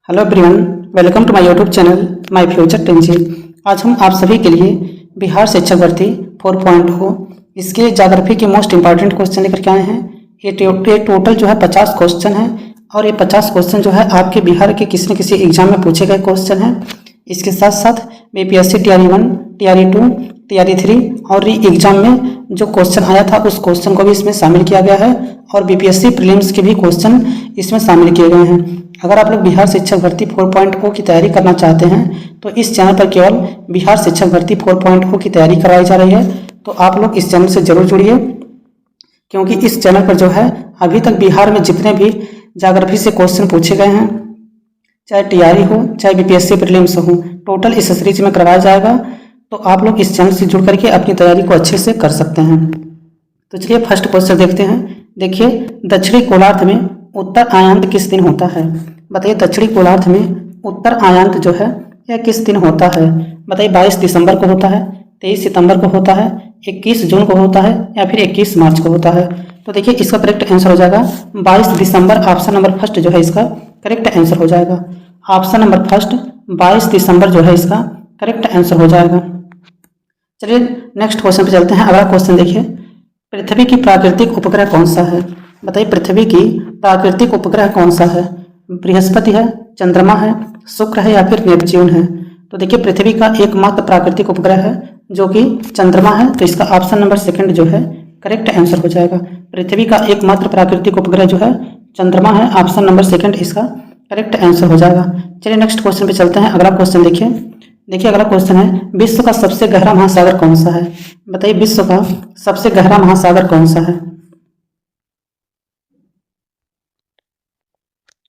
Hello everyone, welcome to my YouTube channel my future टेंजी। आज हम आप सभी के लिए बिहार शिक्षक भर्ती 4.0 इसके ज्योग्राफी के मोस्ट इंपॉर्टेंट क्वेश्चन लेकर के आए हैं। ये टोटल जो है 50 क्वेश्चन है और ये 50 क्वेश्चन जो है आपके बिहार के किसी न किसी एग्जाम में पूछे गए क्वेश्चन हैं। इसके साथ साथ बीपीएससी टीआरई 1, टीआरई 2, टीआरई 3 और री एग्जाम में जो क्वेश्चन आया था उस क्वेश्चन को भी इसमें शामिल किया गया है और बीपीएससी प्रीलिम्स के भी क्वेश्चन इसमें शामिल किए गए हैं। अगर आप लोग बिहार शिक्षक भर्ती 4.0 की तैयारी करना चाहते हैं तो इस चैनल पर केवल बिहार शिक्षक भर्ती 4.0 की तैयारी करवाई जा रही है, तो आप लोग इस चैनल से जरूर जुड़िए, क्योंकि इस चैनल पर जो है अभी तक बिहार में जितने भी ज्योग्राफी से क्वेश्चन पूछे गए हैं, चाहे टीआरई हो चाहे बीपीएससी प्रीलिम्स हो, टोटल इस सीरीज में करवाया जाएगा। तो आप लोग इस चैनल से जुड़ करके अपनी तैयारी को अच्छे से कर सकते हैं। तो चलिए फर्स्ट क्वेश्चन देखते हैं। देखिए, दक्षिणी गोलार्ध में उत्तर आयांत किस दिन होता है? बताइए, दक्षिणी गोलार्ध में उत्तर आयांत जो है यह किस दिन होता है? बताइए, 22 दिसंबर को होता है, 23 सितंबर को होता है, 21 जून को होता है या फिर 21 मार्च को होता है? तो देखिए, इसका करेक्ट आंसर हो जाएगा 22 दिसंबर। ऑप्शन नंबर फर्स्ट जो है इसका करेक्ट आंसर हो जाएगा। ऑप्शन नंबर फर्स्ट 22 दिसंबर जो है इसका करेक्ट आंसर हो जाएगा। चलिए नेक्स्ट क्वेश्चन पे चलते हैं। अगला क्वेश्चन देखिए, पृथ्वी की प्राकृतिक उपग्रह कौन सा है? बताइए, पृथ्वी की प्राकृतिक उपग्रह कौन सा है? बृहस्पति है, चंद्रमा है, शुक्र है या फिर नेपच्यून है? तो देखिए, पृथ्वी का एकमात्र प्राकृतिक उपग्रह है जो कि चंद्रमा है, तो इसका ऑप्शन नंबर सेकंड जो है करेक्ट आंसर हो जाएगा। पृथ्वी का एकमात्र प्राकृतिक उपग्रह जो है चंद्रमा है, ऑप्शन नंबर सेकंड इसका करेक्ट आंसर हो जाएगा। चलिए नेक्स्ट क्वेश्चन पे चलते हैं। अगला क्वेश्चन देखिए अगला क्वेश्चन है, विश्व का सबसे गहरा महासागर कौन सा है? बताइए, विश्व का सबसे गहरा महासागर कौन सा है?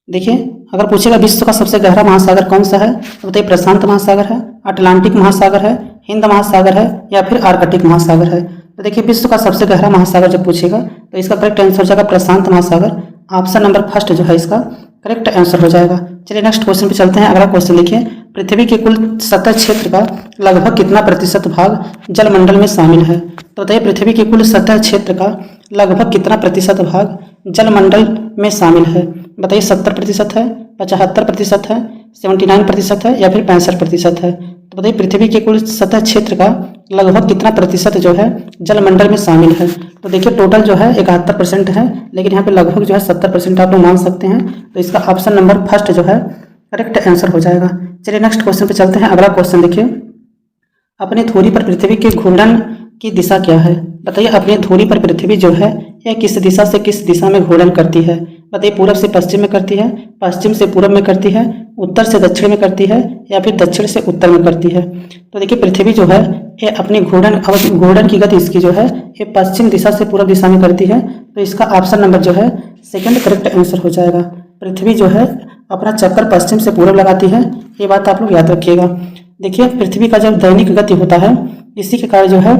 देखिए, अगर पूछेगा विश्व का सबसे गहरा महासागर कौन सा है तो बताइए, प्रशांत महासागर है, अटलांटिक महासागर है, हिंद महासागर है या फिर आर्कटिक महासागर है? तो देखिए, विश्व का सबसे गहरा महासागर जब पूछेगा तो इसका करेक्ट आंसर हो जाएगा प्रशांत महासागर। ऑप्शन नंबर फर्स्ट जो है इसका करेक्ट आंसर हो जाएगा। चलिए नेक्स्ट क्वेश्चन पे चलते हैं। अगला क्वेश्चन देखिए, पृथ्वी के कुल सतह क्षेत्र का लगभग कितना प्रतिशत भाग जलमंडल में शामिल है? तो बताइए, पृथ्वी के कुल सतह क्षेत्र का लगभग कितना प्रतिशत भाग जलमंडल में शामिल है? बताइए, 70% है, 75% है, 79% है या फिर 65% है? तो बताइए, पृथ्वी के कुल सतह क्षेत्र का लगभग कितना प्रतिशत जो है जलमंडल में शामिल है? तो देखिए, टोटल जो है 71% है, लेकिन यहाँ पे लगभग जो है 70% आप लोग मान सकते हैं, तो इसका ऑप्शन नंबर फर्स्ट जो है करेक्ट आंसर हो जाएगा। चलिए नेक्स्ट क्वेश्चन पे चलते हैं। अगला क्वेश्चन देखिए, अपनी धुरी पर पृथ्वी के घूर्णन की दिशा क्या है? बताइए, अपनी धुरी पर पृथ्वी जो है यह किस दिशा से किस दिशा में घूर्णन करती है? बताइए, पूरब से पश्चिम में करती है, पश्चिम से पूरब में करती है, उत्तर से दक्षिण में करती है या फिर दक्षिण से उत्तर में करती है? तो देखिए, पृथ्वी जो है ये अपनी घूर्णन की गति इसकी जो है ये पश्चिम दिशा से पूरब दिशा में करती है, तो इसका ऑप्शन नंबर जो है सेकंड करेक्ट आंसर हो जाएगा। पृथ्वी जो है अपना चक्कर पश्चिम से पूरब लगाती है, ये बात आप लोग याद रखिएगा। देखिए, पृथ्वी का जब दैनिक गति होता है इसी के कारण जो है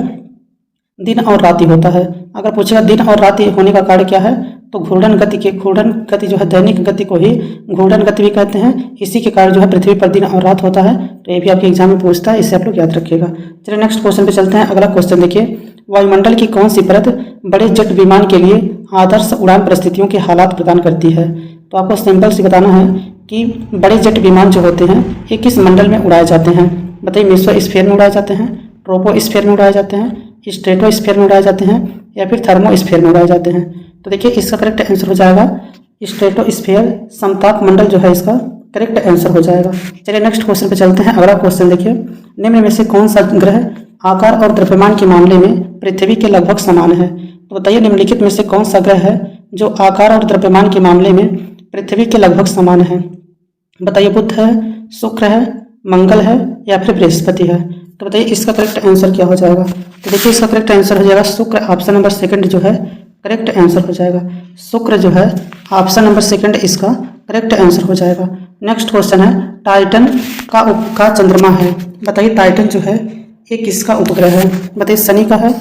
दिन और राति होता है। अगर पूछेगा दिन और राति होने का कारण क्या है तो घूर्णन गति जो है दैनिक गति को ही घूर्णन गति भी कहते हैं, इसी के कारण जो है पृथ्वी पर दिन और रात होता है। तो ये भी आपके एग्जाम में पूछता है, इसे आप लोग याद रखिएगा। चलिए नेक्स्ट क्वेश्चन पे चलते हैं। अगला क्वेश्चन देखिए, वायुमंडल की कौन सी परत बड़े जेट विमान के लिए आदर्श उड़ान परिस्थितियों के हालात प्रदान करती है? तो आपको सिंपल से बताना है कि बड़े जेट विमान जो होते हैं ये किस मंडल में उड़ाए जाते हैं? बताइए, मेसोस्फीयर में उड़ाए जाते हैं, ट्रोपोस्फीयर में उड़ाए जाते हैं, स्ट्रेटोस्फीयर में उड़ाए जाते हैं या फिर थर्मोस्फीयर में उड़ाए जाते हैं? तो देखिए, इसका करेक्ट आंसर हो जाएगा स्ट्रेटोस्फीयर, समताप मंडल जो है इसका करेक्ट आंसर हो जाएगा। चलिए नेक्स्ट क्वेश्चन पे चलते हैं। अगला क्वेश्चन देखिए, निम्न में से कौन सा ग्रह आकार और द्रव्यमान के मामले में पृथ्वी के लगभग समान है? तो बताइए, निम्नलिखित में से कौन सा ग्रह है जो आकार और द्रव्यमान के मामले में पृथ्वी के लगभग समान है? बताइए, बुध है, शुक्र है, मंगल है या फिर बृहस्पति है? तो बताइए, इसका करेक्ट आंसर क्या हो जाएगा? तो देखिए, इसका करेक्ट आंसर हो जाएगा शुक्र। ऑप्शन नंबर सेकंड जो है करेक्ट आंसर हो जाएगा। शुक्र जो है ऑप्शन नंबर सेकंड इसका करेक्ट आंसर हो जाएगा। नेक्स्ट क्वेश्चन है, टाइटन का चंद्रमा है। बताइए, टाइटन जो है ये किसका उपग्रह है? बताइए, शनि का है,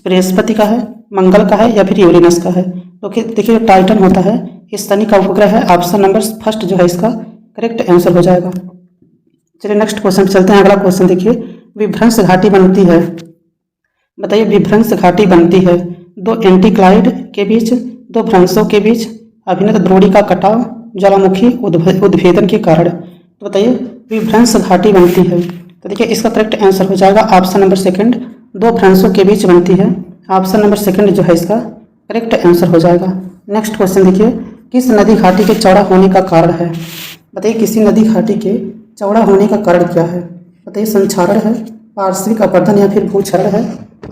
बृहस्पति का है, मंगल का है या फिर यूरेनस का है? तो देखिए, टाइटन होता है ये शनि का उपग्रह है। ऑप्शन नंबर फर्स्ट जो है इसका करेक्ट आंसर हो जाएगा। चलिए नेक्स्ट क्वेश्चन पे चलते हैं। अगला क्वेश्चन देखिए, विभ्रंश घाटी बनती है। बताइए, विभ्रंश घाटी बनती है दो एंटीक्लाइड के बीच, दो भ्रंशों के बीच, अभिन्नत द्रोणी का कटाव, ज्वालामुखी उद्भेदन के कारण। तो बताइए विभ्रंश घाटी बनती है। तो देखिए इसका करेक्ट आंसर हो जाएगा ऑप्शन नंबर सेकंड, दो भ्रंशों के बीच बनती है। ऑप्शन नंबर सेकंड जो है इसका करेक्ट आंसर हो जाएगा। नेक्स्ट क्वेश्चन देखिए, किस नदी घाटी के चौड़ा होने का कारण है? बताइए किसी नदी घाटी के चौड़ा होने का कारण क्या है? बताइए संक्षारण है, पार्श्विक अपरदन या फिर भूक्षरण है,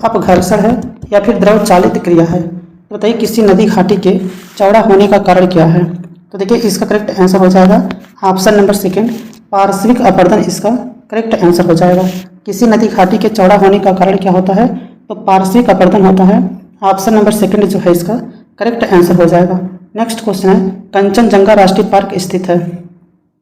अपघर्षण है या फिर द्रव चालित क्रिया है। तो बताइए किसी नदी घाटी के चौड़ा होने का कारण क्या है? तो देखिए इसका करेक्ट आंसर हो जाएगा ऑप्शन नंबर सेकंड, पार्श्विक अपरदन इसका करेक्ट आंसर हो जाएगा। किसी नदी घाटी के चौड़ा होने का कारण क्या होता है? तो पार्श्विक अपरदन होता है। ऑप्शन नंबर सेकंड जो है इसका करेक्ट आंसर हो जाएगा। नेक्स्ट क्वेश्चन है, कंचनजंगा राष्ट्रीय पार्क स्थित है।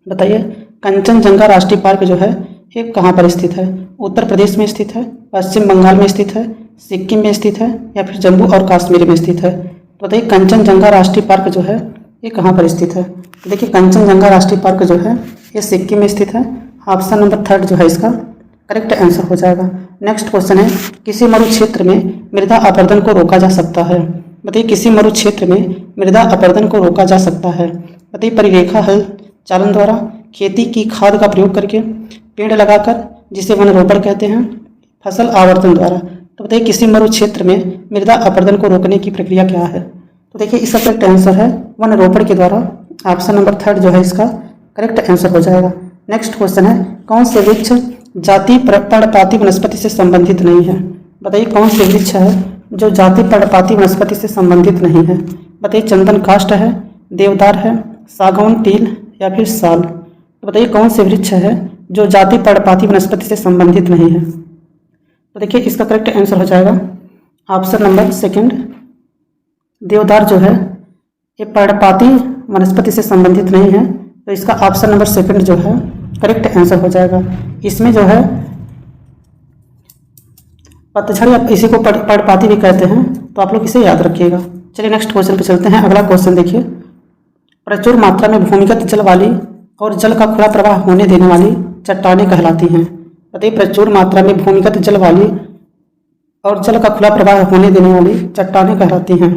बताइए कंचनजंगा राष्ट्रीय पार्क जो है ये कहाँ पर स्थित है? उत्तर प्रदेश में स्थित है, पश्चिम बंगाल में स्थित है, सिक्किम में स्थित है या फिर जम्मू और कश्मीर में स्थित है। तो बताइए कंचनजंगा राष्ट्रीय पार्क जो है ये कहाँ पर स्थित है? देखिए कंचनजंगा राष्ट्रीय पार्क जो है ये सिक्किम में स्थित है। ऑप्शन नंबर थर्ड जो है इसका करेक्ट आंसर हो जाएगा। नेक्स्ट क्वेश्चन है, किसी मरु क्षेत्र में मृदा अपरदन को रोका जा सकता है। बताइए किसी मरु क्षेत्र में मृदा अपरदन को रोका जा सकता है। बताइए परिरेखा हल चालन द्वारा, खेती की खाद का प्रयोग करके, पेड़ लगाकर जिसे वन रोपण कहते हैं, फसल आवर्तन द्वारा। तो बताइए किसी मरु क्षेत्र में मृदा अपरदन को रोकने की प्रक्रिया क्या है? तो देखिए इसका करेक्ट आंसर है वन रोपण के द्वारा। ऑप्शन नंबर थर्ड जो है इसका करेक्ट आंसर हो जाएगा। नेक्स्ट क्वेश्चन है, कौन से वृक्ष जाति पर्णपाती वनस्पति से संबंधित नहीं है? बताइए कौन से वृक्ष है जो जाति पर्णपाती वनस्पति से संबंधित नहीं है? बताइए चंदन काष्ठ है, देवदार है, सागौन, टील या फिर साल। तो बताइए कौन से वृक्ष है जो जाति पर्णपाती वनस्पति से संबंधित नहीं है? तो देखिए इसका करेक्ट आंसर हो जाएगा ऑप्शन नंबर सेकंड, देवदार जो है ये पर्णपाती वनस्पति से संबंधित नहीं है। तो इसका ऑप्शन नंबर सेकंड जो है करेक्ट आंसर हो जाएगा। इसमें जो है पतझड़ या इसी को पर्णपाती भी कहते हैं, तो आप लोग इसे याद रखिएगा। चलिए नेक्स्ट क्वेश्चन पे चलते हैं। अगला क्वेश्चन देखिए, प्रचुर मात्रा में भूमिगत जल वाली और जल का खुला प्रवाह होने देने वाली चट्टानें कहलाती हैं। बताइए प्रचुर मात्रा में भूमिगत जल वाली और जल का खुला प्रवाह होने देने वाली चट्टानें कहलाती हैं।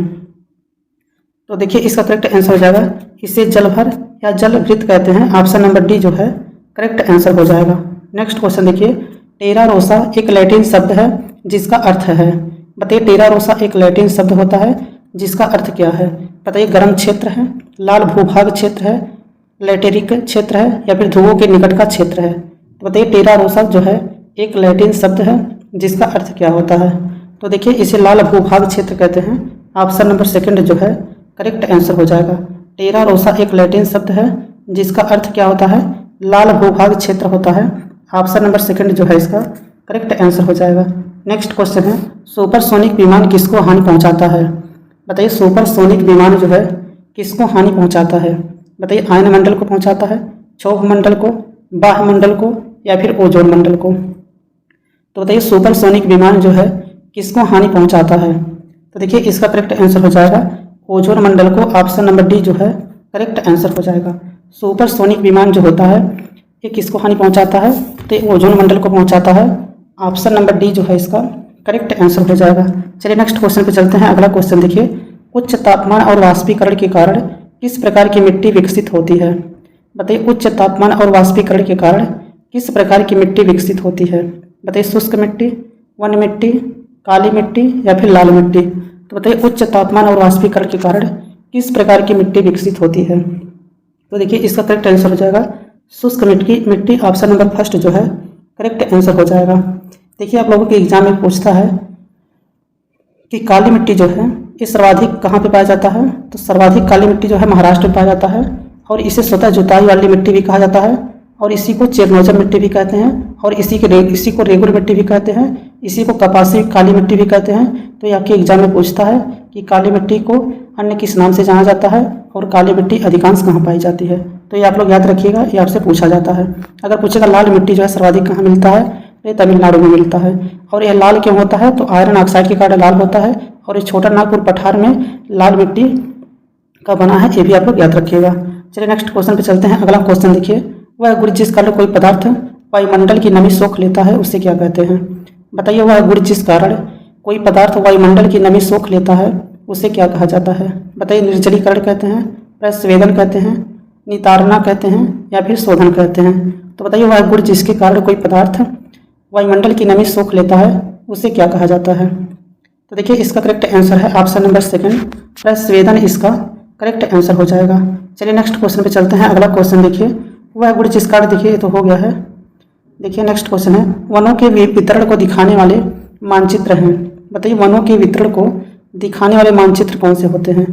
तो देखिए इसका करेक्ट आंसर हो जाएगा, इसे जलभर या जलभृत कहते हैं। ऑप्शन नंबर डी जो है करेक्ट आंसर हो जाएगा। नेक्स्ट क्वेश्चन देखिए, टेरा रोसा एक लैटिन शब्द है जिसका अर्थ है। बताइए टेरा रोसा एक लैटिन शब्द होता है जिसका अर्थ क्या है? बताइए गर्म क्षेत्र है, लाल भूभाग क्षेत्र है, लैटेरिक क्षेत्र है या फिर ध्रुवों के निकट का क्षेत्र है। तो बताइए टेरा रोसा जो है एक लैटिन शब्द है जिसका अर्थ क्या होता है? तो देखिए इसे लाल भूभाग क्षेत्र कहते हैं। ऑप्शन नंबर सेकंड जो है करेक्ट आंसर हो जाएगा। टेरा रोसा एक लैटिन शब्द है जिसका अर्थ क्या होता है? लाल भूभाग क्षेत्र होता है। ऑप्शन नंबर सेकंड जो है इसका करेक्ट आंसर हो जाएगा। नेक्स्ट क्वेश्चन है, सुपरसोनिक विमान किसको हानि पहुंचाता है? बताइए सुपरसोनिक विमान जो है किसको हानि पहुंचाता है? बताइए आयन मंडल को पहुंचाता है, क्षोभ मंडल को, बाह्य मंडल को या फिर ओजोन मंडल को। तो बताइए सुपरसोनिक विमान जो है किसको हानि पहुंचाता है? तो देखिए इसका करेक्ट आंसर हो जाएगा ओजोन मंडल को। ऑप्शन नंबर डी जो है करेक्ट आंसर हो जाएगा। सुपरसोनिक विमान जो होता है ये किसको हानि पहुंचाता है? तो ये ओजोन मंडल को पहुंचाता है। ऑप्शन नंबर डी जो है इसका करेक्ट आंसर हो जाएगा। चलिए नेक्स्ट क्वेश्चन पे चलते हैं। अगला क्वेश्चन देखिए, उच्च तापमान और वाष्पीकरण के कारण किस प्रकार की मिट्टी विकसित होती है? बताइए उच्च तापमान और वाष्पीकरण के कारण किस प्रकार की मिट्टी विकसित होती है? बताइए शुष्क मिट्टी, वन मिट्टी, काली मिट्टी या फिर लाल मिट्टी। तो बताइए उच्च तापमान और वाष्पीकरण के कारण किस प्रकार की मिट्टी विकसित होती है? तो देखिए इसका करेक्ट आंसर हो जाएगा शुष्क मिट्टी। ऑप्शन नंबर फर्स्ट जो है करेक्ट आंसर हो जाएगा। देखिए आप लोगों के एग्जाम में पूछता है कि काली मिट्टी जो है ये सर्वाधिक कहाँ पे पाया जाता है? तो सर्वाधिक काली मिट्टी जो है महाराष्ट्र में पाया जाता है और इसे स्वतः जुताई वाली मिट्टी भी कहा जाता है और इसी को चेरनोजम मिट्टी भी कहते हैं और इसी को रेगुर मिट्टी भी कहते हैं, इसी को कपासी काली मिट्टी भी कहते हैं। तो ये आपके एग्जाम में पूछता है कि काली मिट्टी को अन्य किस नाम से जाना जाता है और काली मिट्टी अधिकांश कहाँ पाई जाती है। तो ये आप लोग याद रखिएगा, ये आपसे पूछा जाता है। अगर पूछेगा लाल मिट्टी जो है सर्वाधिक कहाँ मिलता है, तो ये तमिलनाडु में मिलता है। और यह लाल क्यों होता है? तो आयरन ऑक्साइड के कारण लाल होता है और ये छोटा नागपुर पठार में लाल मिट्टी का बना है, ये भी आप लोग याद रखिएगा। चलिए नेक्स्ट क्वेश्चन पे चलते हैं। अगला क्वेश्चन देखिए, वह गुण जिस कारण कोई पदार्थ वायुमंडल की नमी सोख लेता है उसे क्या कहते हैं? बताइए वह गुण जिस कारण कोई पदार्थ वायुमंडल की नमी सोख लेता है उसे क्या कहा जाता है? बताइए निर्जलीकरण कहते हैं, प्रस्वेदन कहते हैं, नितारना कहते हैं या फिर शोधन कहते हैं। तो बताइए वह गुण जिसके कारण कोई पदार्थ वायुमंडल की नमी सोख लेता है उसे क्या कहा जाता है। तो देखिए इसका करेक्ट आंसर है ऑप्शन नंबर सेकंड, प्रस्वेदन इसका करेक्ट आंसर हो जाएगा। चलिए नेक्स्ट क्वेश्चन पे चलते हैं। अगला क्वेश्चन देखिए, वह गुण जिस कारण, देखिए ये तो हो गया है। देखिए नेक्स्ट क्वेश्चन है, वनों के वितरण को दिखाने वाले मानचित्र हैं। बताइए वनों के वितरण को दिखाने वाले मानचित्र कौन से होते हैं।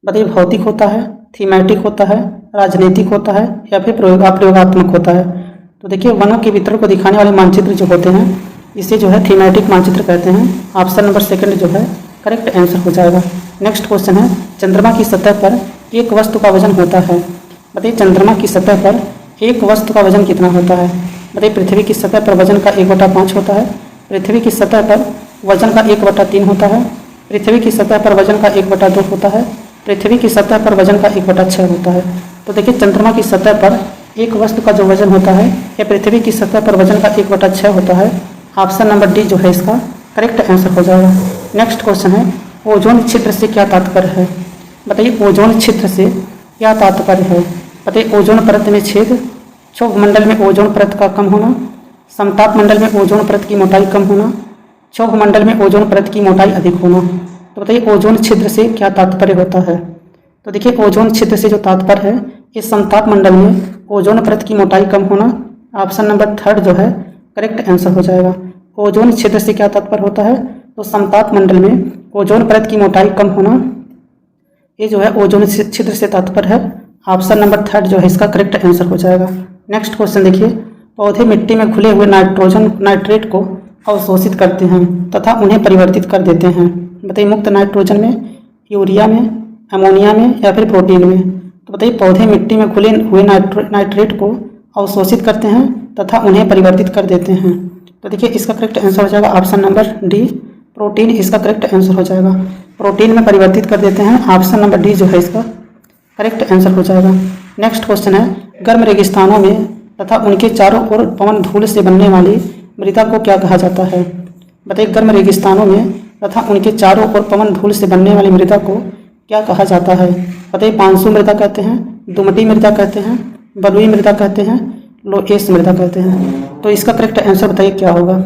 बताइए भौतिक होता है, थीमेटिक होता है, राजनीतिक होता है या फिर प्रयोगात्मक होता है। तो देखिए वनों के वितरण को दिखाने वाले मानचित्र जो होते हैं इसे जो है थीमेटिक मानचित्र कहते हैं। ऑप्शन नंबर सेकंड जो है करेक्ट आंसर हो जाएगा। नेक्स्ट क्वेश्चन है, चंद्रमा की सतह पर एक वस्तु का वजन होता है। बताइए चंद्रमा की सतह पर एक वस्तु का वजन कितना होता है। बताइए पृथ्वी की सतह पर वजन का 1/5 होता है, पृथ्वी की सतह पर वजन का 1/3 होता है, पृथ्वी की सतह पर वजन का 1/2 होता है, पृथ्वी की सतह पर वजन का 1/6 होता है। तो देखिए चंद्रमा की सतह पर एक वस्तु का जो वजन होता है यह पृथ्वी की सतह पर वजन का 1/6 होता है। ऑप्शन नंबर डी जो है इसका करेक्ट आंसर हो जाएगा। नेक्स्ट क्वेश्चन है, ओजोन छिद्र से क्या तात्पर्य है। बताइए ओजोन छिद्र से क्या तात्पर्य है। बताइए ओजोन परत में छेद, क्षोभ मंडल में ओजोन परत का कम होना, समताप मंडल में ओजोन परत की मोटाई कम होना, क्षोभ मंडल में ओजोन परत की मोटाई अधिक होना। तो बताइए ओजोन छिद्र से क्या तात्पर्य होता है। तो देखिए ओजोन छिद्र से जो तात्पर्य है इस समताप मंडल में ओजोन परत की मोटाई कम होना। ऑप्शन नंबर थर्ड जो है करेक्ट आंसर हो जाएगा। ओजोन छिद्र से क्या तात्पर्य होता है, तो समताप मंडल में ओजोन परत की मोटाई कम होना, ये जो है ओजोन छिद्र से तात्पर्य है। ऑप्शन नंबर थर्ड जो है इसका करेक्ट आंसर हो जाएगा। नेक्स्ट क्वेश्चन देखिए, पौधे मिट्टी में घुले हुए नाइट्रेट को अवशोषित करते हैं तथा उन्हें परिवर्तित कर देते हैं। बताइए मुक्त नाइट्रोजन में, यूरिया में, अमोनिया में या फिर प्रोटीन में। तो बताइए पौधे मिट्टी में घुले हुए नाइट्रेट को अवशोषित करते हैं तथा उन्हें परिवर्तित कर देते हैं। तो देखिए इसका करेक्ट आंसर हो जाएगा ऑप्शन नंबर डी, प्रोटीन इसका करेक्ट आंसर हो जाएगा। प्रोटीन में परिवर्तित कर देते हैं। ऑप्शन नंबर डी जो है इसका करेक्ट आंसर हो जाएगा। नेक्स्ट क्वेश्चन है, गर्म रेगिस्तानों में तथा उनके चारों ओर पवन धूल से बनने वाली मृदा को क्या कहा जाता है। बताइए गर्म रेगिस्तानों में तथा उनके चारों ओर पवन धूल से बनने वाली मृदा को क्या कहा जाता है। बताइए पांसु मृदा कहते हैं, दुमटी मृदा कहते हैं, बलुई मृदा कहते हैं, लोएस मृदा कहते हैं। तो इसका करेक्ट आंसर बताइए क्या होगा।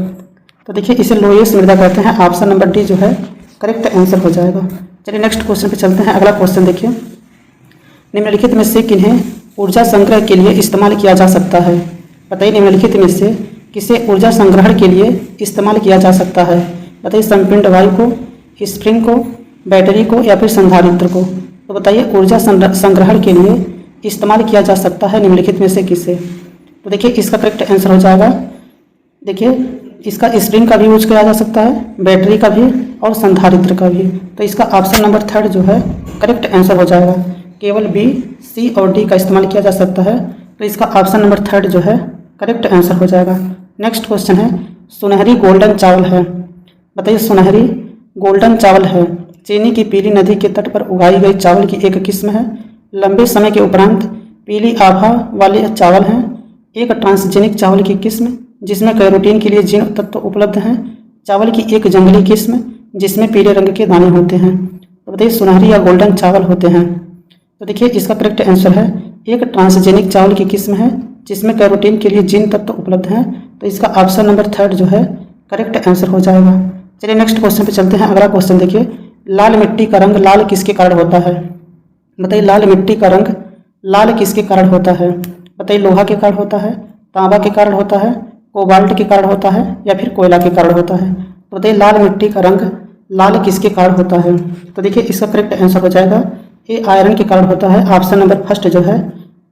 तो देखिए इसे लोएस मृदा कहते हैं। ऑप्शन नंबर डी जो है करेक्ट आंसर हो जाएगा। चलिए नेक्स्ट क्वेश्चन पे चलते हैं। अगला क्वेश्चन देखिए, निम्नलिखित में से किन्हें ऊर्जा संग्रह के लिए इस्तेमाल किया जा सकता है। बताइए निम्नलिखित में से किसे ऊर्जा संग्रहण के लिए इस्तेमाल किया जा सकता है। बताइए संपिंड वायु को, स्प्रिंग को, बैटरी को या फिर संधारित्र को। तो बताइए ऊर्जा संग्रहण के लिए इस्तेमाल किया जा सकता है निम्नलिखित में से किसे। तो देखिए इसका करेक्ट आंसर हो जाएगा, देखिए इसका स्प्रिंग का भी यूज किया जा सकता है, बैटरी का भी और संधारित्र का भी। तो इसका ऑप्शन नंबर थर्ड जो है करेक्ट आंसर हो जाएगा। केवल बी, सी और डी का इस्तेमाल किया जा सकता है। तो इसका ऑप्शन नंबर थर्ड जो है करेक्ट आंसर हो जाएगा। नेक्स्ट क्वेश्चन है, सुनहरी गोल्डन चावल है। बताइए सुनहरी गोल्डन चावल है, चीनी की पीली नदी के तट पर उगाई गई चावल की एक किस्म है। लंबे समय के उपरांत पीली आभा वाले चावल हैं। एक ट्रांसजेनिक चावल की किस्म जिसमें कैरोटीन के लिए जीन तत्व उपलब्ध हैं। चावल की एक जंगली किस्म जिसमें पीले रंग के दाने होते हैं। तो बताइए सुनहरी या गोल्डन चावल होते हैं। तो देखिए इसका करेक्ट आंसर है, एक ट्रांसजेनिक चावल की किस्म है जिसमें कैरोटीन के लिए जीन तत्व उपलब्ध हैं। तो इसका ऑप्शन नंबर थर्ड जो है करेक्ट आंसर हो जाएगा। चलिए नेक्स्ट क्वेश्चन पे चलते हैं। अगला क्वेश्चन देखिए, लाल मिट्टी का रंग लाल किसके कारण होता है। बताइए लाल मिट्टी का रंग लाल किसके कारण होता है। बताइए लोहा के कारण होता है, तांबा के कारण होता है, कोबाल्ट के कारण होता है या फिर कोयला के कारण होता है। तो बताइए लाल मिट्टी का रंग लाल किसके कारण होता है। तो देखिए इसका करेक्ट आंसर हो जाएगा, ये आयरन के कारण होता है। ऑप्शन नंबर फर्स्ट जो है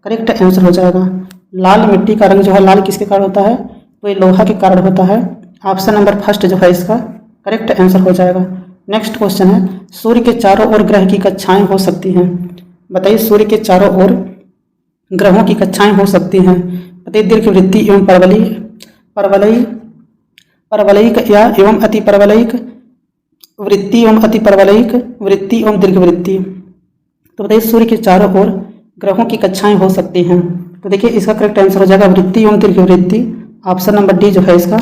करेक्ट आंसर हो जाएगा। लाल मिट्टी का रंग जो है लाल किसके कारण होता है, तो ये लोहा के कारण होता है। ऑप्शन नंबर फर्स्ट जो है इसका करेक्ट आंसर हो जाएगा। नेक्स्ट क्वेश्चन है, सूर्य के चारों ओर ग्रह की कक्षाएं हो सकती हैं। बताइए सूर्य के चारों ओर ग्रहों की कक्षाएं हो सकती हैं। बताइए दीर्घवृत्ती एवं परवलयिक या एवं अति परवलयिक, वृत्ति एवं अति परवलयिक, वृत्ति एवं दीर्घवृत्ति। तो बताइए सूर्य के चारों ओर ग्रहों की कक्षाएं हो सकती हैं। तो देखिए इसका करेक्ट आंसर हो जाएगा वृत्ति एवं दीर्घवृत्ति। ऑप्शन नंबर डी जो है इसका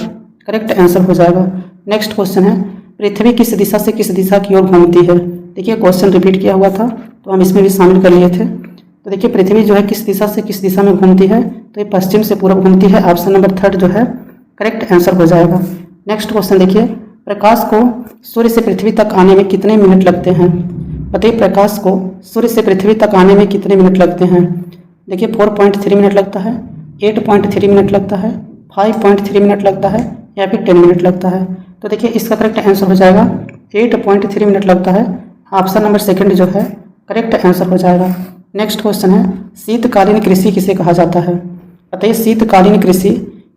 करेक्ट आंसर हो जाएगा। नेक्स्ट क्वेश्चन है, पृथ्वी किस दिशा से किस दिशा की ओर घूमती है। देखिए क्वेश्चन रिपीट किया हुआ था तो हम इसमें भी शामिल कर लिए थे। तो देखिए पृथ्वी जो है किस दिशा से किस दिशा में घूमती है, तो ये पश्चिम से पूर्व घूमती है। ऑप्शन नंबर 3 जो है करेक्ट आंसर हो जाएगा। नेक्स्ट क्वेश्चन देखिए, प्रकाश को सूर्य से पृथ्वी तक आने में कितने मिनट लगते हैं? बताइए प्रकाश को सूर्य से पृथ्वी तक आने में कितने मिनट लगते हैं? देखिए 4.3 मिनट लगता है, 8.3 मिनट लगता है, 5.3 मिनट लगता है या फिर 10 मिनट लगता है। तो देखिए इसका करेक्ट आंसर हो जाएगा 8.3 मिनट लगता है। ऑप्शन नंबर 2 जो है करेक्ट आंसर हो जाएगा। नेक्स्ट क्वेश्चन है, शीतकालीन कृषि किसे कहा जाता है? बताइए शीतकालीन कृषि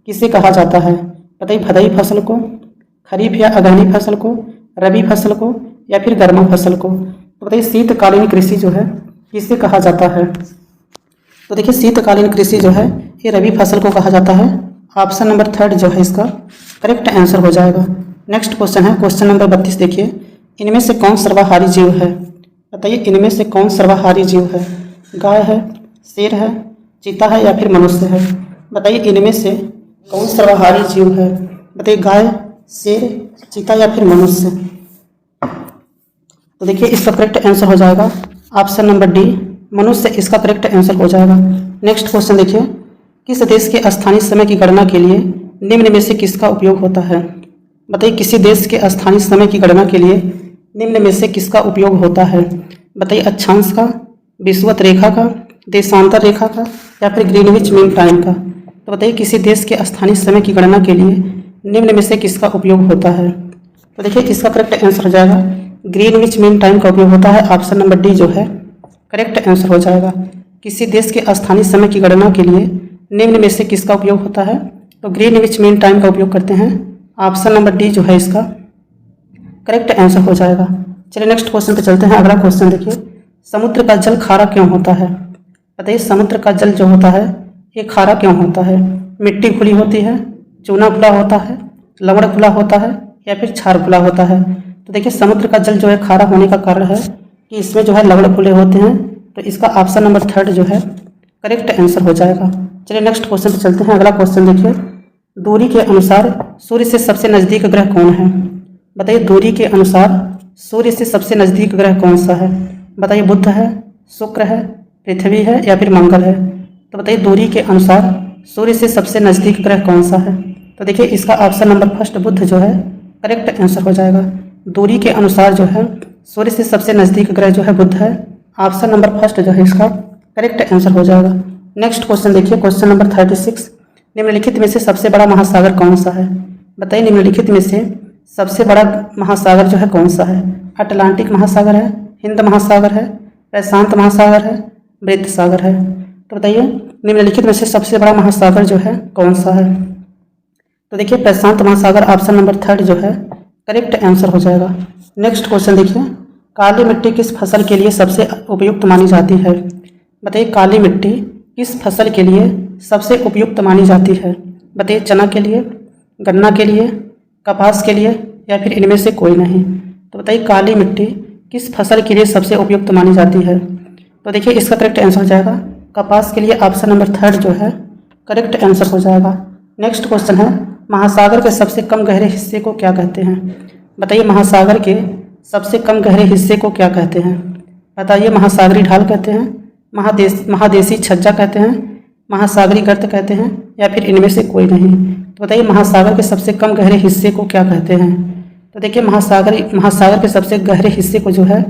किसे कहा जाता है? बताइए भदई फसल को, खरीफ या अगहनी फसल को, रबी फसल को या फिर गर्मा फसल को। तो बताइए शीतकालीन कृषि जो है किसे कहा जाता है? तो देखिए शीतकालीन कृषि जो है ये रबी फसल को कहा जाता है। ऑप्शन नंबर 3 जो है इसका करेक्ट आंसर हो जाएगा। नेक्स्ट क्वेश्चन है क्वेश्चन नंबर 32 देखिए, इनमें से कौन सर्वाहारी जीव है? बताइए इनमें से कौन सर्वाहारी जीव है? गाय है, शेर है, चीता है या फिर मनुष्य है? बताइए इनमें से कौन सर्वाहारी जीव है? बताइए गाय, शेर, चीता या फिर मनुष्य। तो देखिए इसका करेक्ट आंसर हो जाएगा ऑप्शन नंबर डी, मनुष्य इसका करेक्ट आंसर हो जाएगा। नेक्स्ट क्वेश्चन देखिए, किस देश के स्थानीय समय की गणना के लिए निम्न में से किसका उपयोग होता है? बताइए किसी देश के स्थानीय समय की गणना के लिए निम्न में से किसका उपयोग होता है? बताइए अक्षांश का, विषुवत रेखा का, देशांतर रेखा का या फिर ग्रीनविच मीन टाइम का। तो बताइए किसी देश के स्थानीय समय की गणना के लिए निम्न में से किसका उपयोग होता है? तो देखिए इसका करेक्ट आंसर हो जाएगा ग्रीनविच मीन टाइम का उपयोग होता है। ऑप्शन नंबर डी जो है करेक्ट आंसर हो जाएगा। किसी देश के स्थानीय समय की गणना के लिए निम्न में से किसका उपयोग होता है? तो ग्रीनविच मीन टाइम का उपयोग करते हैं। ऑप्शन नंबर डी जो है इसका करेक्ट आंसर हो जाएगा। चलिए नेक्स्ट क्वेश्चन पे चलते हैं। अगला क्वेश्चन देखिए, समुद्र का जल खारा क्यों होता है? बताइए समुद्र का जल जो होता है ये खारा क्यों होता है? मिट्टी घुली होती है, चूना घुला होता है, लवण घुला होता है या फिर क्षार घुला होता है? तो देखिए समुद्र का जल जो है खारा होने का कारण है कि इसमें जो है लवण घुले होते हैं। तो इसका ऑप्शन नंबर 3 जो है करेक्ट आंसर हो जाएगा। चलिए नेक्स्ट क्वेश्चन पे चलते हैं। अगला क्वेश्चन देखिए, दूरी के अनुसार सूर्य से सबसे नज़दीक ग्रह कौन है? बताइए दूरी के अनुसार सूर्य से सबसे नज़दीक ग्रह कौन सा है? बताइए बुध है, शुक्र है, पृथ्वी है या फिर मंगल है? तो बताइए दूरी के अनुसार सूर्य से सबसे नज़दीक ग्रह कौन सा है? तो देखिए इसका ऑप्शन नंबर 1 बुध जो है करेक्ट आंसर हो जाएगा। दूरी के अनुसार जो है सूर्य से सबसे नज़दीक ग्रह जो है बुध है। ऑप्शन नंबर 1 जो है इसका करेक्ट आंसर हो जाएगा। नेक्स्ट क्वेश्चन देखिए क्वेश्चन नंबर 36, निम्नलिखित में से सबसे बड़ा महासागर कौन सा है? बताइए निम्नलिखित में से सबसे बड़ा महासागर जो है कौन सा है? अटलांटिक महासागर है, हिंद महासागर है, प्रशांत महासागर है, मृत सागर है? तो बताइए निम्नलिखित में से सबसे बड़ा महासागर जो है कौन सा है? तो देखिए प्रशांत महासागर ऑप्शन नंबर 3 जो है करेक्ट आंसर हो जाएगा। नेक्स्ट क्वेश्चन देखिए, काली मिट्टी किस फसल के लिए सबसे उपयुक्त मानी जाती है? बताइए काली मिट्टी किस फसल के लिए सबसे उपयुक्त मानी जाती है? बताइए चना के लिए, गन्ना के लिए, कपास के लिए या फिर इनमें से कोई नहीं? तो बताइए काली मिट्टी किस फसल के लिए सबसे उपयुक्त मानी जाती है? तो देखिए इसका करेक्ट आंसर हो जाएगा कपास के लिए। ऑप्शन नंबर 3 जो है करेक्ट आंसर हो जाएगा। नेक्स्ट क्वेश्चन है, महासागर के सबसे कम गहरे हिस्से को क्या कहते हैं? बताइए महासागर के सबसे कम गहरे हिस्से को क्या कहते हैं? बताइए महासागरी ढाल कहते हैं, महादेशी छज्जा कहते हैं, महासागरी गर्त कहते हैं या फिर इनमें से कोई नहीं? तो बताइए महासागर के सबसे कम गहरे हिस्से को क्या कहते हैं? तो देखिए महासागर के सबसे गहरे हिस्से को जो है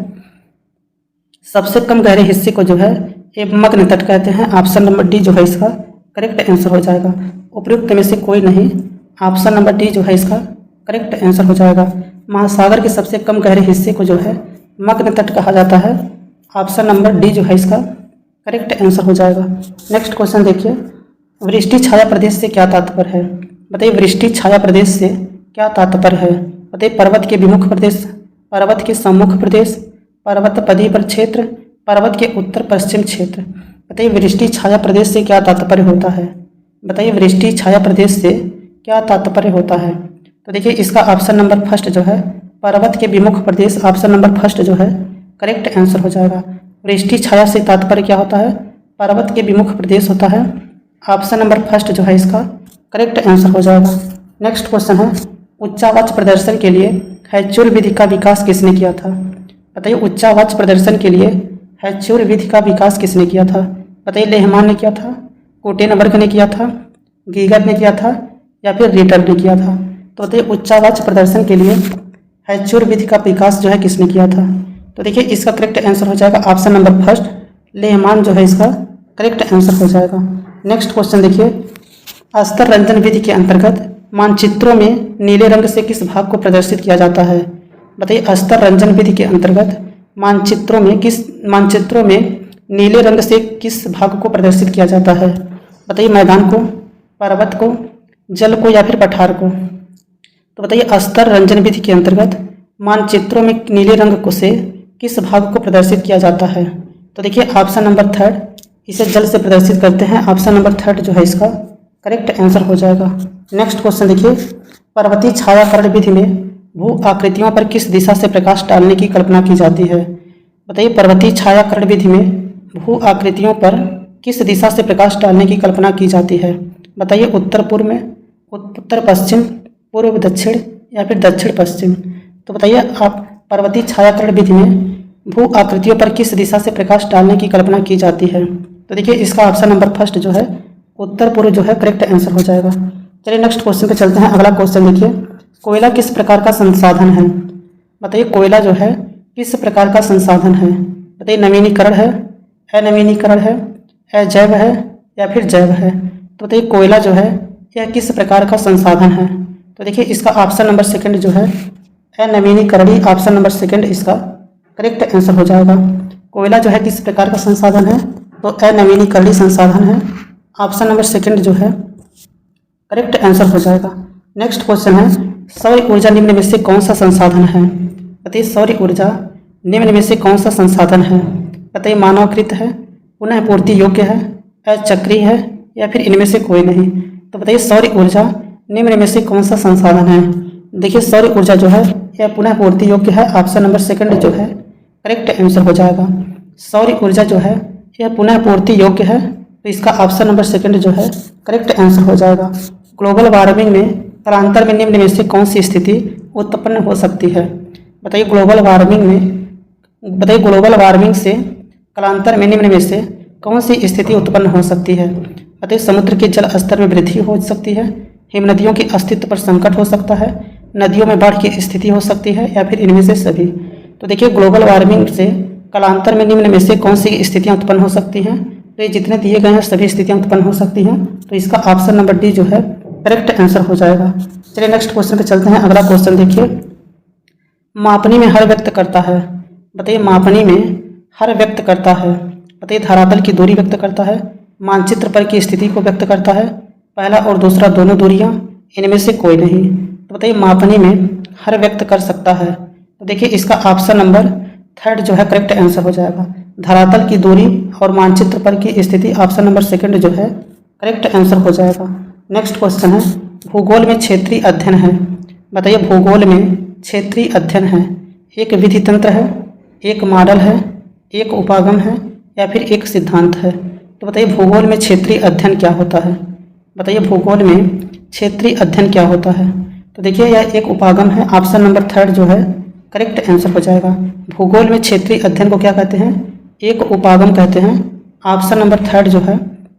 सबसे कम गहरे हिस्से को जो है ये मग्न तट कहते हैं। ऑप्शन नंबर डी जो है इसका करेक्ट आंसर हो जाएगा। उपयुक्त में से कोई नहीं, ऑप्शन नंबर डी जो है इसका करेक्ट आंसर हो जाएगा। महासागर के सबसे कम गहरे हिस्से को जो है मग्न तट कहा जाता है। ऑप्शन नंबर डी जो है इसका करेक्ट आंसर हो जाएगा। नेक्स्ट क्वेश्चन देखिए, वृष्टि छाया प्रदेश से क्या तात्पर्य है? बताइए वृष्टि छाया प्रदेश से क्या तात्पर्य है? बताइए पर्वत के विमुख प्रदेश, पर्वत के सम्मुख प्रदेश, पर्वत पदीपर क्षेत्र, पर्वत के उत्तर पश्चिम क्षेत्र? बताइए वृष्टि छाया प्रदेश से क्या तात्पर्य होता है? बताइए वृष्टि छाया प्रदेश से क्या तात्पर्य होता है? तो देखिए इसका ऑप्शन नंबर 1 जो है पर्वत के विमुख प्रदेश, ऑप्शन नंबर 1 जो है करेक्ट आंसर हो जाएगा। वृष्टि छाया से तात्पर्य क्या होता है? पर्वत के विमुख प्रदेश होता है। ऑप्शन नंबर 1 जो है इसका करेक्ट आंसर हो जाएगा। नेक्स्ट क्वेश्चन है, उच्चावाच प्रदर्शन के लिए हैचुल विधि का विकास किसने किया था? बताइए उच्चावाच प्रदर्शन के लिए हैच्योर विधि का विकास किसने किया था? बताइए, लेहमान ने किया था, गुटेनबर्ग ने किया था, गीगर ने किया था या फिर रीटर ने किया था? तो बताइए, उच्चावाच प्रदर्शन के लिए हैच्योर विधि का विकास जो है किसने किया था? तो देखिए, इसका करेक्ट आंसर हो जाएगा ऑप्शन नंबर फर्स्ट, लेहमान जो है इसका करेक्ट आंसर हो जाएगा। नेक्स्ट क्वेश्चन देखिए, अस्तर रंजन विधि के अंतर्गत मानचित्रों में नीले रंग से किस भाग को प्रदर्शित किया जाता है? बताइए, अस्तर रंजन विधि के अंतर्गत मानचित्रों में नीले रंग से किस भाग को प्रदर्शित किया जाता है? बताइए, मैदान को, पर्वत को, जल को या फिर पठार को? तो बताइए, अस्तर रंजन विधि के अंतर्गत मानचित्रों में नीले रंग को से किस भाग को प्रदर्शित किया जाता है? तो देखिए, ऑप्शन नंबर थर्ड, इसे जल से प्रदर्शित करते हैं। ऑप्शन नंबर थर्ड जो है इसका करेक्ट आंसर हो जाएगा। नेक्स्ट क्वेश्चन देखिए, पर्वतीय छायाकरण विधि में भू आकृतियों पर किस दिशा से प्रकाश डालने की कल्पना की जाती है? बताइए, पर्वतीय छायाकरण विधि में भू आकृतियों पर किस दिशा से प्रकाश डालने की कल्पना की जाती है? बताइए, उत्तर पूर्व में, उत्तर पश्चिम, पूर्व दक्षिण या फिर दक्षिण पश्चिम? तो बताइए, आप पर्वतीय छायाकरण विधि में भू आकृतियों पर किस दिशा से प्रकाश डालने की कल्पना की जाती है? तो देखिए, इसका ऑप्शन नंबर फर्स्ट जो है उत्तर पूर्व जो है करेक्ट आंसर हो जाएगा। चलिए नेक्स्ट क्वेश्चन पे चलते हैं। अगला क्वेश्चन देखिए, कोयला किस प्रकार का संसाधन है? बताइए, कोयला जो है किस प्रकार का संसाधन है? बताइए, नवीनीकरण है, अनवीनीकरण है, अजैव है या फिर जैव है? तो बताइए, कोयला जो है यह किस प्रकार का संसाधन है? तो देखिए, इसका ऑप्शन नंबर सेकंड जो है अनवीनीकरणीय, ऑप्शन नंबर सेकंड इसका करेक्ट आंसर हो जाएगा। कोयला जो है किस प्रकार का संसाधन है? तो अनवीनीकरणीय संसाधन है। ऑप्शन नंबर सेकंड जो है करेक्ट आंसर हो जाएगा। नेक्स्ट क्वेश्चन है, सौर ऊर्जा निम्न में से कौन सा संसाधन है? बताइए, सौर ऊर्जा निम्न में से कौन सा संसाधन है? बताइए, मानवकृत है, पुनः पूर्ति योग्य है, अचक्रीय है या फिर इनमें से कोई नहीं? तो बताइए, सौर ऊर्जा निम्न में से कौन सा संसाधन है? देखिए, सौर ऊर्जा जो है यह पुनः पूर्ति योग्य है। ऑप्शन नंबर सेकंड जो है करेक्ट आंसर हो जाएगा। सौर ऊर्जा जो है यह पुनः पूर्ति योग्य है, तो इसका ऑप्शन नंबर सेकंड जो है करेक्ट आंसर हो जाएगा। ग्लोबल वार्मिंग में कालांतर में निम्न में से कौन सी स्थिति उत्पन्न हो सकती है? बताइए, ग्लोबल वार्मिंग से कालांतर में निम्न में से कौन सी स्थिति उत्पन्न हो सकती है? बताइए, समुद्र के जल स्तर में वृद्धि हो सकती है, हिमनदियों के अस्तित्व पर संकट हो सकता है, नदियों में बाढ़ की स्थिति हो सकती है या फिर इनमें से सभी? तो देखिए, ग्लोबल वार्मिंग से कालांतर में निम्न में से कौन सी स्थितियां उत्पन्न हो सकती हैं? तो ये जितने दिए गए हैं सभी स्थितियां उत्पन्न हो सकती हैं, तो इसका ऑप्शन नंबर डी जो है करेक्ट आंसर हो जाएगा। चलिए नेक्स्ट क्वेश्चन पे चलते हैं। अगला क्वेश्चन देखिए, मापनी में हर व्यक्त करता है। बताइए, मापनी में हर व्यक्त करता है। बताइए, धरातल की दूरी व्यक्त करता है, मानचित्र पर की स्थिति को व्यक्त करता है, पहला और दूसरा दोनों दूरियां, इनमें से कोई नहीं? तो बताइए, मापनी में हर व्यक्त कर सकता है। तो देखिए, इसका ऑप्शन नंबर थर्ड जो है करेक्ट आंसर हो जाएगा। धरातल की दूरी और मानचित्र पर की स्थिति, ऑप्शन नंबर सेकंड जो है करेक्ट आंसर हो जाएगा। नेक्स्ट क्वेश्चन है, भूगोल में क्षेत्रीय अध्ययन है। बताइए, भूगोल में क्षेत्रीय अध्ययन है, एक विधि तंत्र है, एक मॉडल है, एक उपागम है या फिर एक सिद्धांत है? तो बताइए, भूगोल में क्षेत्रीय अध्ययन क्या होता है? बताइए, भूगोल में क्षेत्रीय अध्ययन क्या होता है? तो देखिए, यह एक उपागम है। ऑप्शन नंबर थर्ड जो है करेक्ट आंसर हो जाएगा। भूगोल में क्षेत्रीय अध्ययन को क्या कहते हैं? एक उपागम कहते हैं। ऑप्शन नंबर थर्ड जो है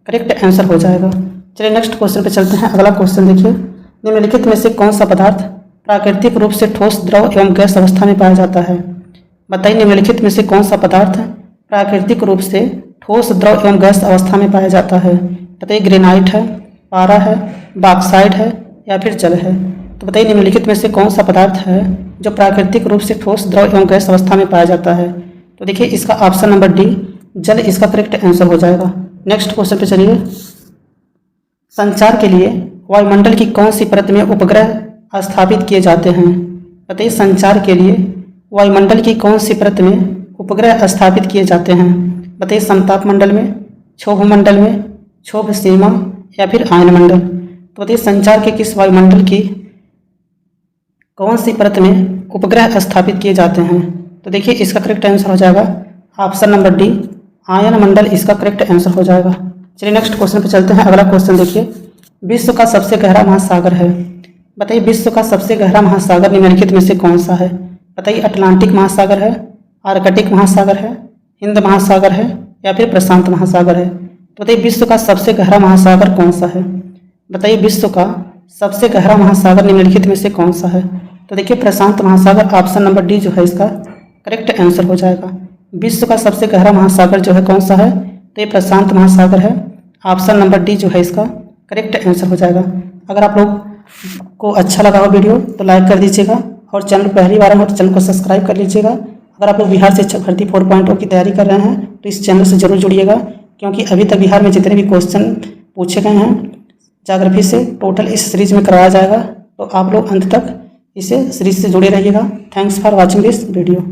करेक्ट आंसर हो जाएगा। चलिए नेक्स्ट क्वेश्चन पे चलते हैं। अगला क्वेश्चन देखिए, निम्नलिखित में से कौन सा पदार्थ प्राकृतिक रूप से ठोस, द्रव एवं गैस अवस्था में पाया जाता है? बताइए, निम्नलिखित में से कौन सा पदार्थ प्राकृतिक रूप से ठोस, द्रव एवं गैस अवस्था में पाया जाता है? बताइए, ग्रेनाइट है, पारा है, बॉक्साइट है या फिर जल है? तो बताइए, निम्नलिखित में से कौन सा पदार्थ है जो प्राकृतिक रूप से ठोस, द्रव एवं गैस अवस्था में पाया जाता है? तो देखिए, इसका ऑप्शन नंबर डी जल इसका करेक्ट आंसर हो जाएगा। नेक्स्ट क्वेश्चन पे चलिए, संचार के लिए वायुमंडल की कौन सी परत में उपग्रह स्थापित किए जाते हैं? बताइए, संचार के लिए वायुमंडल की कौन सी परत में उपग्रह स्थापित किए जाते हैं? बताइए, समताप मंडल में, क्षोभ मंडल में, क्षोभ सीमा या फिर आयन मंडल? तो बताइए, संचार के किस वायुमंडल की कौन सी परत में उपग्रह स्थापित किए जाते हैं? तो देखिए, इसका करेक्ट आंसर हो जाएगा ऑप्शन नंबर डी, आयन मंडल इसका करेक्ट आंसर हो जाएगा। चलिए नेक्स्ट क्वेश्चन पे चलते हैं। अगला क्वेश्चन देखिए, विश्व का सबसे गहरा महासागर है। बताइए, विश्व का सबसे गहरा महासागर निम्नलिखित में से कौन सा है? बताइए, अटलांटिक महासागर है, आर्कटिक महासागर है, हिंद महासागर है या फिर प्रशांत महासागर है? तो बताइए विश्व का सबसे गहरा महासागर कौन सा है? बताइए विश्व का सबसे गहरा महासागर निम्नलिखित में से कौन सा है? तो देखिए प्रशांत महासागर, ऑप्शन नंबर डी जो है इसका करेक्ट आंसर हो जाएगा। विश्व का सबसे गहरा महासागर जो है कौन सा है? तो ये प्रशांत महासागर है। ऑप्शन नंबर डी जो है इसका करेक्ट आंसर हो जाएगा। अगर आप लोग को अच्छा लगा हो वीडियो तो लाइक कर दीजिएगा और चैनल पहली बार हो तो चैनल को सब्सक्राइब कर लीजिएगा। अगर आप लोग बिहार शिक्षक भर्ती 4.0 की तैयारी कर रहे हैं तो इस चैनल से जरूर जुड़िएगा, क्योंकि अभी तक बिहार में जितने भी क्वेश्चन पूछे गए हैं ज्योग्राफी से टोटल इस सीरीज में कराया जाएगा। तो आप लोग अंत तक इसे सीरीज से जुड़े रहिएगा। Thanks for watching this video.